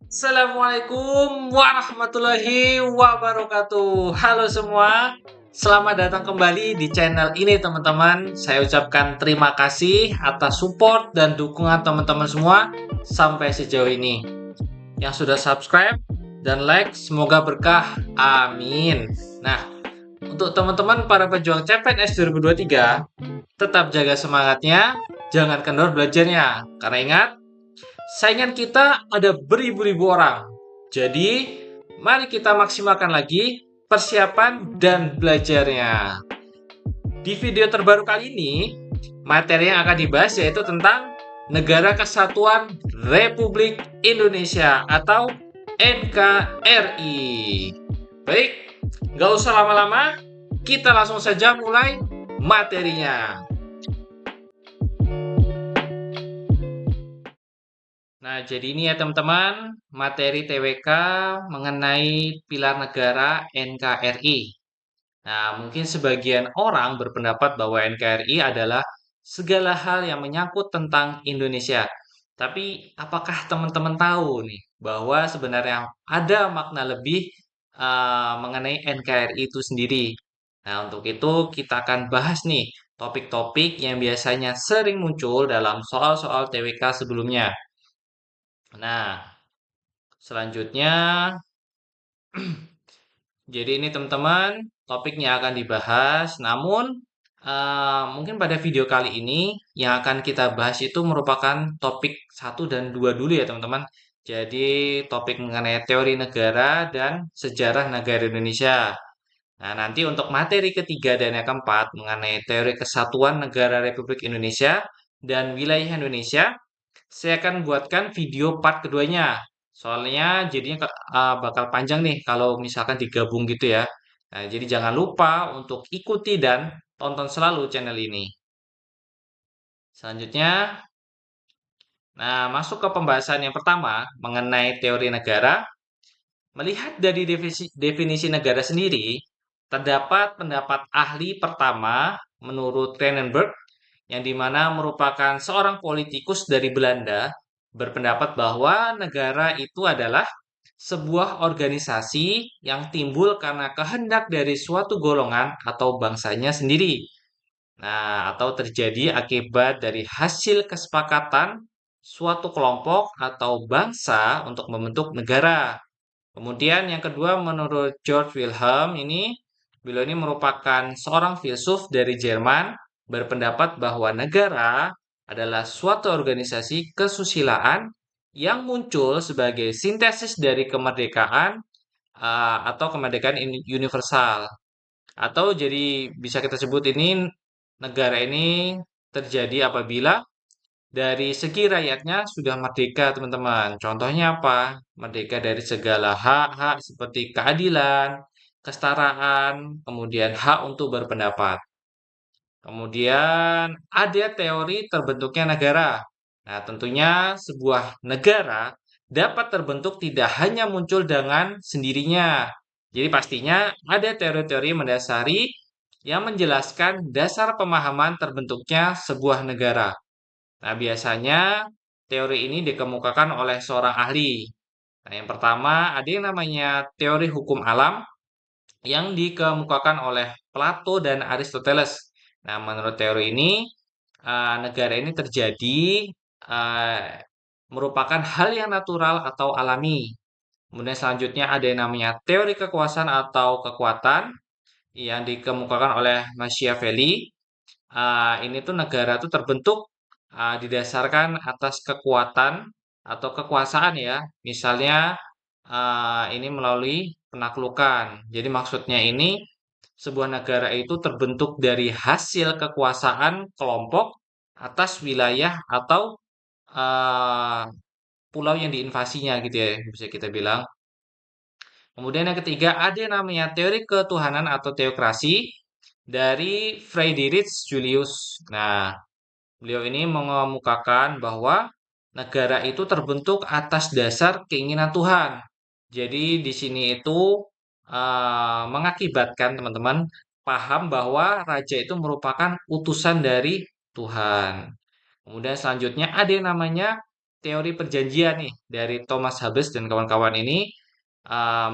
Assalamualaikum warahmatullahi wabarakatuh. Halo semua, selamat datang kembali di channel ini teman-teman. Saya ucapkan terima kasih atas support dan dukungan teman-teman semua sampai sejauh ini. Yang sudah subscribe dan like, semoga berkah. Amin. Nah, untuk teman-teman para pejuang CPNS 2023, tetap jaga semangatnya, jangan kendor belajarnya. Karena ingat, saingan kita ada beribu-ribu orang. Jadi, mari kita maksimalkan lagi persiapan dan belajarnya. Di video terbaru kali ini, materi yang akan dibahas yaitu tentang Negara Kesatuan Republik Indonesia atau NKRI. Baik, nggak usah lama-lama, kita langsung saja mulai materinya. Nah, jadi ini ya teman-teman, materi TWK mengenai pilar negara NKRI. Nah, mungkin sebagian orang berpendapat bahwa NKRI adalah segala hal yang menyangkut tentang Indonesia. Tapi, apakah teman-teman tahu nih bahwa sebenarnya ada makna lebih mengenai NKRI itu sendiri? Nah, untuk itu kita akan bahas nih topik-topik yang biasanya sering muncul dalam soal-soal TWK sebelumnya. Nah, selanjutnya, jadi ini teman-teman, topiknya akan dibahas. Namun, mungkin pada video kali ini yang akan kita bahas itu merupakan topik satu dan 2 dulu ya teman-teman. Jadi, topik mengenai teori negara dan sejarah negara Indonesia. Nah, nanti untuk materi ketiga dan yang keempat mengenai teori kesatuan negara Republik Indonesia dan wilayah Indonesia, saya akan buatkan video part keduanya. Soalnya jadinya bakal panjang nih kalau misalkan digabung gitu ya. Nah, jadi jangan lupa untuk ikuti dan tonton selalu channel ini. Selanjutnya, nah masuk ke pembahasan yang pertama mengenai teori negara. Melihat dari definisi negara sendiri, terdapat pendapat ahli pertama menurut Cronenberg yang dimana merupakan seorang politikus dari Belanda, berpendapat bahwa negara itu adalah sebuah organisasi yang timbul karena kehendak dari suatu golongan atau bangsanya sendiri. Nah, atau terjadi akibat dari hasil kesepakatan suatu kelompok atau bangsa untuk membentuk negara. Kemudian yang kedua menurut George Wilhelm ini, beliau ini merupakan seorang filsuf dari Jerman berpendapat bahwa negara adalah suatu organisasi kesusilaan yang muncul sebagai sintesis dari kemerdekaan atau kemerdekaan universal. Atau jadi bisa kita sebut ini negara ini terjadi apabila dari segi rakyatnya sudah merdeka, teman-teman. Contohnya apa? Merdeka dari segala hak-hak seperti keadilan, kesetaraan, kemudian hak untuk berpendapat. Kemudian ada teori terbentuknya negara. Nah, tentunya sebuah negara dapat terbentuk tidak hanya muncul dengan sendirinya. Jadi pastinya ada teori-teori mendasari yang menjelaskan dasar pemahaman terbentuknya sebuah negara. Nah, biasanya teori ini dikemukakan oleh seorang ahli. Nah, yang pertama ada yang namanya teori hukum alam yang dikemukakan oleh Plato dan Aristoteles. Nah, menurut teori ini, negara ini terjadi eh, merupakan hal yang natural atau alami. Kemudian selanjutnya ada yang namanya teori kekuasaan atau kekuatan yang dikemukakan oleh Machiavelli. Ini tuh negara tuh terbentuk didasarkan atas kekuatan atau kekuasaan ya. Misalnya ini melalui penaklukan. Jadi maksudnya ini sebuah negara itu terbentuk dari hasil kekuasaan kelompok atas wilayah atau eh, pulau yang diinvasinya gitu ya, bisa kita bilang. Kemudian yang ketiga ada yang namanya teori ketuhanan atau teokrasi dari Friedrich Julius. Nah, beliau ini mengemukakan bahwa negara itu terbentuk atas dasar keinginan Tuhan. Jadi di sini itu mengakibatkan teman-teman paham bahwa raja itu merupakan utusan dari Tuhan. Kemudian selanjutnya ada yang namanya teori perjanjian nih dari Thomas Hobbes dan kawan-kawan ini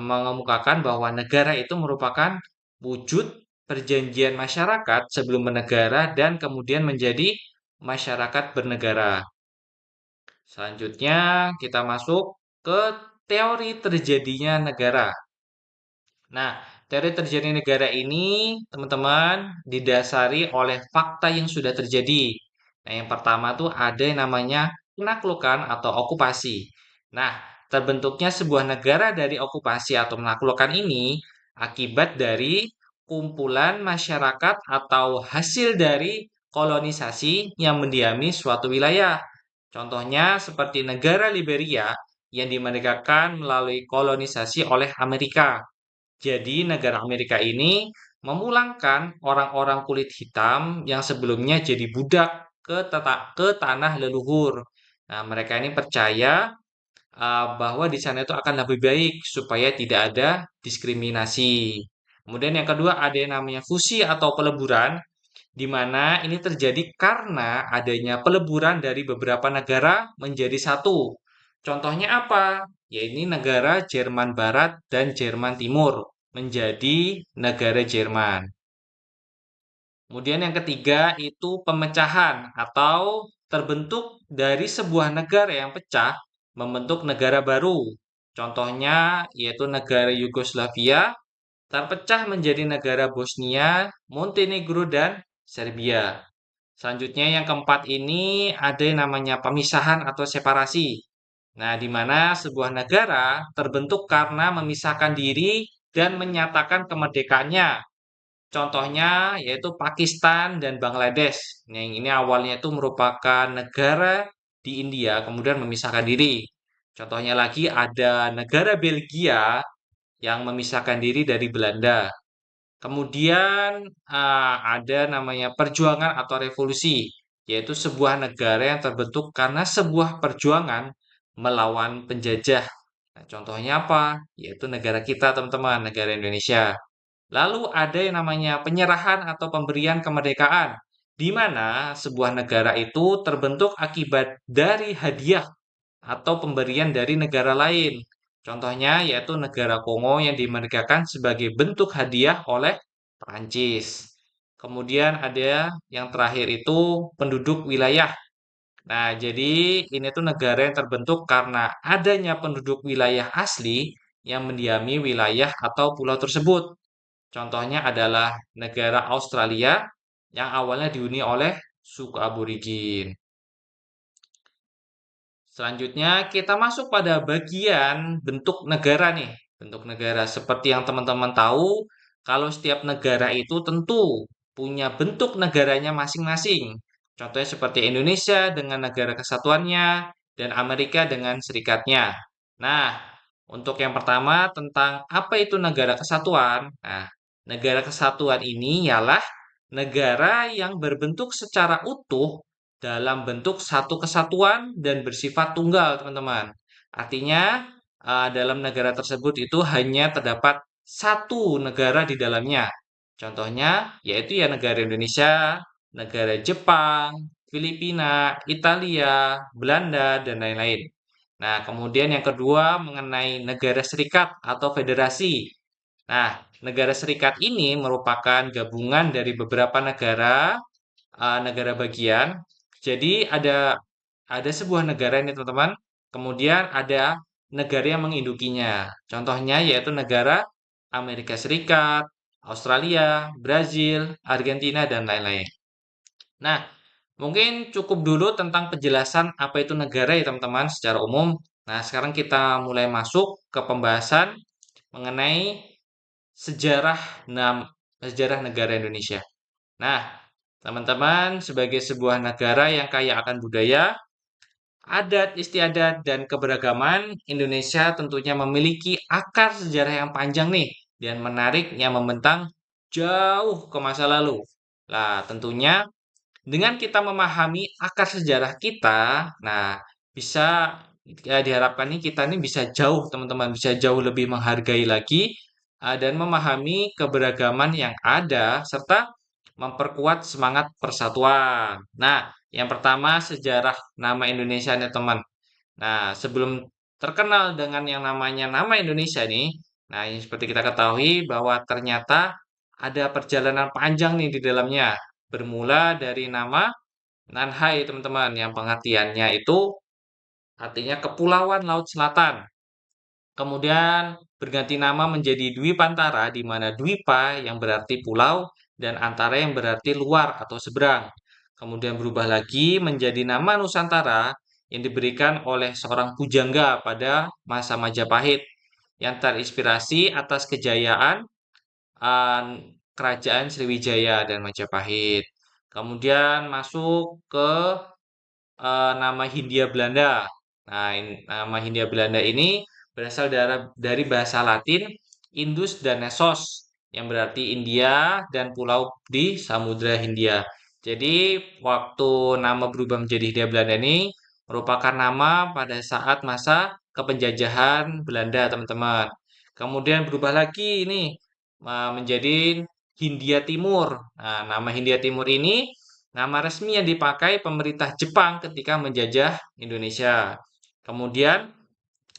mengemukakan bahwa negara itu merupakan wujud perjanjian masyarakat sebelum bernegara dan kemudian menjadi masyarakat bernegara. Selanjutnya kita masuk ke teori terjadinya negara. Nah, teori terjadinya negara ini, teman-teman, didasari oleh fakta yang sudah terjadi. Nah, yang pertama tuh ada yang namanya penaklukan atau okupasi. Nah, terbentuknya sebuah negara dari okupasi atau penaklukan ini akibat dari kumpulan masyarakat atau hasil dari kolonisasi yang mendiami suatu wilayah. Contohnya seperti negara Liberia yang dimerdekakan melalui kolonisasi oleh Amerika. Jadi negara Amerika ini memulangkan orang-orang kulit hitam yang sebelumnya jadi budak ke tanah leluhur. Nah, mereka ini percaya bahwa di sana itu akan lebih baik supaya tidak ada diskriminasi. Kemudian yang kedua ada yang namanya fusi atau peleburan, di mana ini terjadi karena adanya peleburan dari beberapa negara menjadi satu. Contohnya apa? Ya ini negara Jerman Barat dan Jerman Timur menjadi negara Jerman. Kemudian yang ketiga itu pemecahan atau terbentuk dari sebuah negara yang pecah membentuk negara baru. Contohnya yaitu negara Yugoslavia terpecah menjadi negara Bosnia, Montenegro, dan Serbia. Selanjutnya yang keempat ini ada yang namanya pemisahan atau separasi. Nah, di mana sebuah negara terbentuk karena memisahkan diri dan menyatakan kemerdekaannya. Contohnya yaitu Pakistan dan Bangladesh. Nah, yang ini awalnya itu merupakan negara di India, kemudian memisahkan diri. Contohnya lagi ada negara Belgia yang memisahkan diri dari Belanda. Kemudian ada namanya perjuangan atau revolusi, yaitu sebuah negara yang terbentuk karena sebuah perjuangan melawan penjajah. Nah, contohnya apa? Yaitu negara kita, teman-teman, negara Indonesia. Lalu ada yang namanya penyerahan atau pemberian kemerdekaan, di mana sebuah negara itu terbentuk akibat dari hadiah atau pemberian dari negara lain. Contohnya yaitu negara Kongo yang dimerdekakan sebagai bentuk hadiah oleh Prancis. Kemudian ada yang terakhir itu penduduk wilayah. Nah, jadi ini tuh negara yang terbentuk karena adanya penduduk wilayah asli yang mendiami wilayah atau pulau tersebut. Contohnya adalah negara Australia yang awalnya dihuni oleh suku aborigin. Selanjutnya kita masuk pada bagian bentuk negara nih. Bentuk negara seperti yang teman-teman tahu, kalau setiap negara itu tentu punya bentuk negaranya masing-masing. Contohnya seperti Indonesia dengan negara kesatuannya dan Amerika dengan serikatnya. Nah, untuk yang pertama tentang apa itu negara kesatuan. Nah, negara kesatuan ini ialah negara yang berbentuk secara utuh dalam bentuk satu kesatuan dan bersifat tunggal, teman-teman. Artinya, dalam negara tersebut itu hanya terdapat satu negara di dalamnya. Contohnya, yaitu ya negara Indonesia, negara Jepang, Filipina, Italia, Belanda, dan lain-lain. Nah, kemudian yang kedua mengenai negara serikat atau federasi. Nah, negara serikat ini merupakan gabungan dari beberapa negara bagian. Jadi ada sebuah negara ini teman-teman, kemudian ada negara yang mengindukinya. Contohnya yaitu negara Amerika Serikat, Australia, Brazil, Argentina, dan lain-lain. Nah, mungkin cukup dulu tentang penjelasan apa itu negara ya teman-teman secara umum. Nah, sekarang kita mulai masuk ke pembahasan mengenai sejarah sejarah negara Indonesia. Nah, teman-teman, sebagai sebuah negara yang kaya akan budaya, adat istiadat, dan keberagaman, Indonesia tentunya memiliki akar sejarah yang panjang nih dan menarik yang membentang jauh ke masa lalu. Nah, tentunya dengan kita memahami akar sejarah kita, nah bisa diharapkan nih kita nih bisa jauh teman-teman, bisa jauh lebih menghargai lagi dan memahami keberagaman yang ada serta memperkuat semangat persatuan. Nah, yang pertama sejarah nama Indonesia nih teman. Nah, sebelum terkenal dengan yang namanya nama Indonesia nih, nah ini seperti kita ketahui bahwa ternyata ada perjalanan panjang nih di dalamnya. Bermula dari nama Nanhai, teman-teman, yang pengertiannya itu artinya Kepulauan Laut Selatan. Kemudian berganti nama menjadi Dwipantara, di mana Dwipa yang berarti pulau dan Antara yang berarti luar atau seberang. Kemudian berubah lagi menjadi nama Nusantara yang diberikan oleh seorang pujangga pada masa Majapahit yang terinspirasi atas kejayaan eh, kerajaan Sriwijaya dan Majapahit. Kemudian masuk ke nama Hindia Belanda. Nah, nama Hindia Belanda ini berasal dari bahasa Latin Indus dan Nessos yang berarti India dan pulau di Samudra Hindia. Jadi, waktu nama berubah menjadi Hindia Belanda ini merupakan nama pada saat masa kepenjajahan Belanda, teman-teman. Kemudian berubah lagi ini menjadi Hindia Timur. Nah, nama Hindia Timur ini nama resmi yang dipakai pemerintah Jepang ketika menjajah Indonesia. Kemudian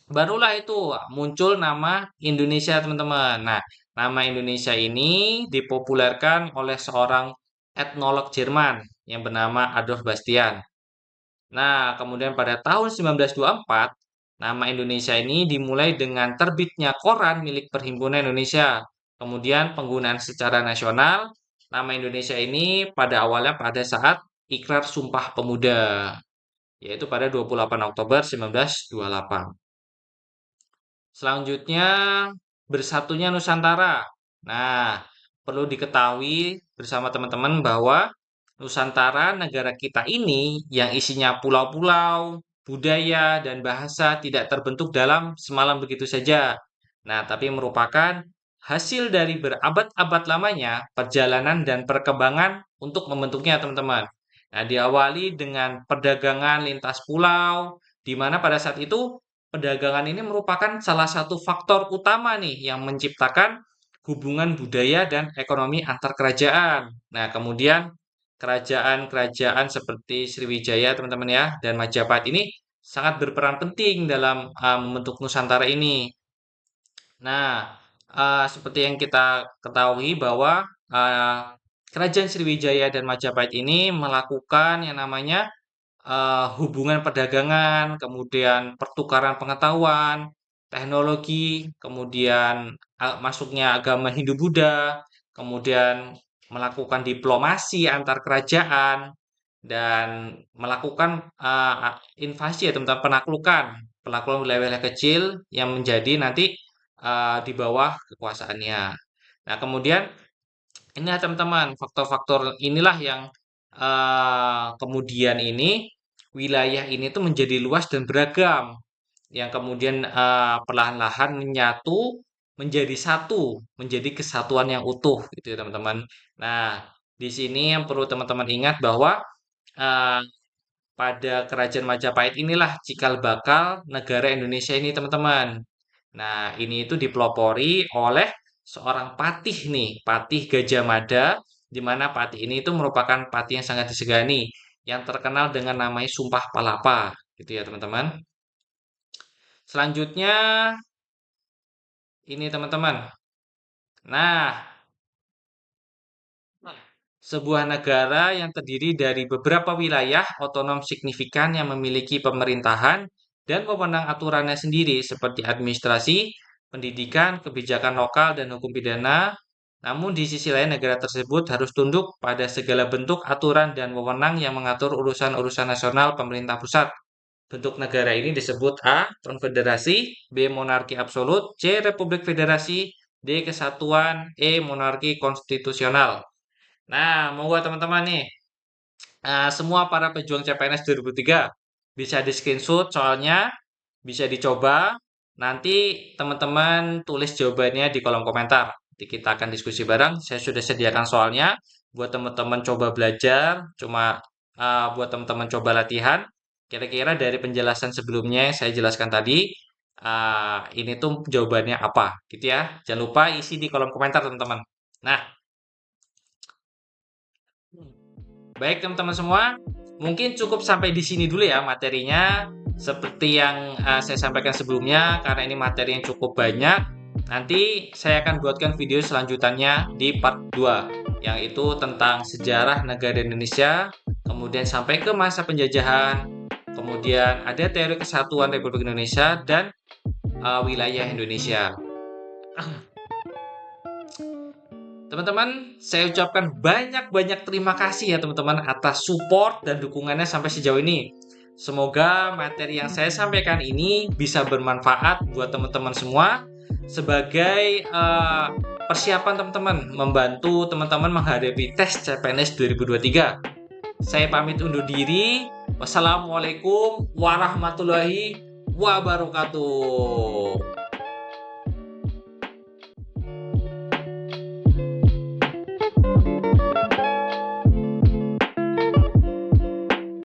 barulah itu muncul nama Indonesia, teman-teman. Nah, nama Indonesia ini dipopulerkan oleh seorang etnolog Jerman yang bernama Adolf Bastian. Nah, kemudian pada tahun 1924, nama Indonesia ini dimulai dengan terbitnya koran milik Perhimpunan Indonesia. Kemudian penggunaan secara nasional, nama Indonesia ini pada awalnya pada saat Ikrar Sumpah Pemuda, yaitu pada 28 Oktober 1928. Selanjutnya, bersatunya Nusantara. Nah, perlu diketahui bersama teman-teman bahwa Nusantara negara kita ini yang isinya pulau-pulau, budaya, dan bahasa tidak terbentuk dalam semalam begitu saja. Nah, tapi merupakan hasil dari berabad-abad lamanya perjalanan dan perkembangan untuk membentuknya, teman-teman. Nah, diawali dengan perdagangan lintas pulau, di mana pada saat itu perdagangan ini merupakan salah satu faktor utama nih yang menciptakan hubungan budaya dan ekonomi antar kerajaan. Nah, kemudian kerajaan-kerajaan seperti Sriwijaya, teman-teman ya, dan Majapahit ini sangat berperan penting dalam membentuk Nusantara ini. Nah, seperti yang kita ketahui bahwa uh, Kerajaan Sriwijaya dan Majapahit ini melakukan yang namanya hubungan perdagangan, kemudian pertukaran pengetahuan, teknologi, kemudian masuknya agama Hindu-Buddha, kemudian melakukan diplomasi antar kerajaan, dan melakukan invasi ya teman-teman, penaklukan wilayah-wilayah kecil yang menjadi nanti di bawah kekuasaannya. Nah, kemudian ini ya teman-teman, faktor-faktor inilah yang kemudian ini wilayah ini tuh menjadi luas dan beragam, yang kemudian perlahan-lahan menyatu menjadi satu, menjadi kesatuan yang utuh gitu ya teman-teman. Nah, di sini yang perlu teman-teman ingat bahwa eh, pada Kerajaan Majapahit inilah cikal bakal negara Indonesia ini, teman-teman. Nah, ini itu dipelopori oleh seorang patih nih, Patih Gajah Mada, di mana patih ini itu merupakan patih yang sangat disegani, yang terkenal dengan namanya Sumpah Palapa, gitu ya, teman-teman. Selanjutnya, ini teman-teman. Nah, sebuah negara yang terdiri dari beberapa wilayah otonom signifikan yang memiliki pemerintahan dan wewenang aturannya sendiri seperti administrasi, pendidikan, kebijakan lokal, dan hukum pidana. Namun di sisi lain negara tersebut harus tunduk pada segala bentuk aturan dan wewenang yang mengatur urusan-urusan nasional pemerintah pusat. Bentuk negara ini disebut A. Konfederasi, B. Monarki absolut, C. Republik Federasi, D. Kesatuan, E. Monarki konstitusional. Nah, mau buat teman-teman nih, semua para pejuang CPNS 2003 bisa di screenshot soalnya, bisa dicoba. Nanti teman-teman tulis jawabannya di kolom komentar. Nanti kita akan diskusi bareng. Saya sudah sediakan soalnya buat teman-teman coba belajar, cuma buat teman-teman coba latihan. Kira-kira dari penjelasan sebelumnya yang saya jelaskan tadi, ini tuh jawabannya apa, gitu ya. Jangan lupa isi di kolom komentar, teman-teman. Nah, baik teman-teman semua, mungkin cukup sampai di sini dulu ya materinya. Seperti yang saya sampaikan sebelumnya, karena ini materi yang cukup banyak, nanti saya akan buatkan video selanjutannya di part 2, yaitu tentang sejarah negara Indonesia, kemudian sampai ke masa penjajahan, kemudian ada teori kesatuan Republik Indonesia, dan wilayah Indonesia. Teman-teman, saya ucapkan banyak-banyak terima kasih ya teman-teman atas support dan dukungannya sampai sejauh ini. Semoga materi yang saya sampaikan ini bisa bermanfaat buat teman-teman semua sebagai persiapan teman-teman membantu teman-teman menghadapi tes CPNS 2023. Saya pamit undur diri. Wassalamualaikum warahmatullahi wabarakatuh.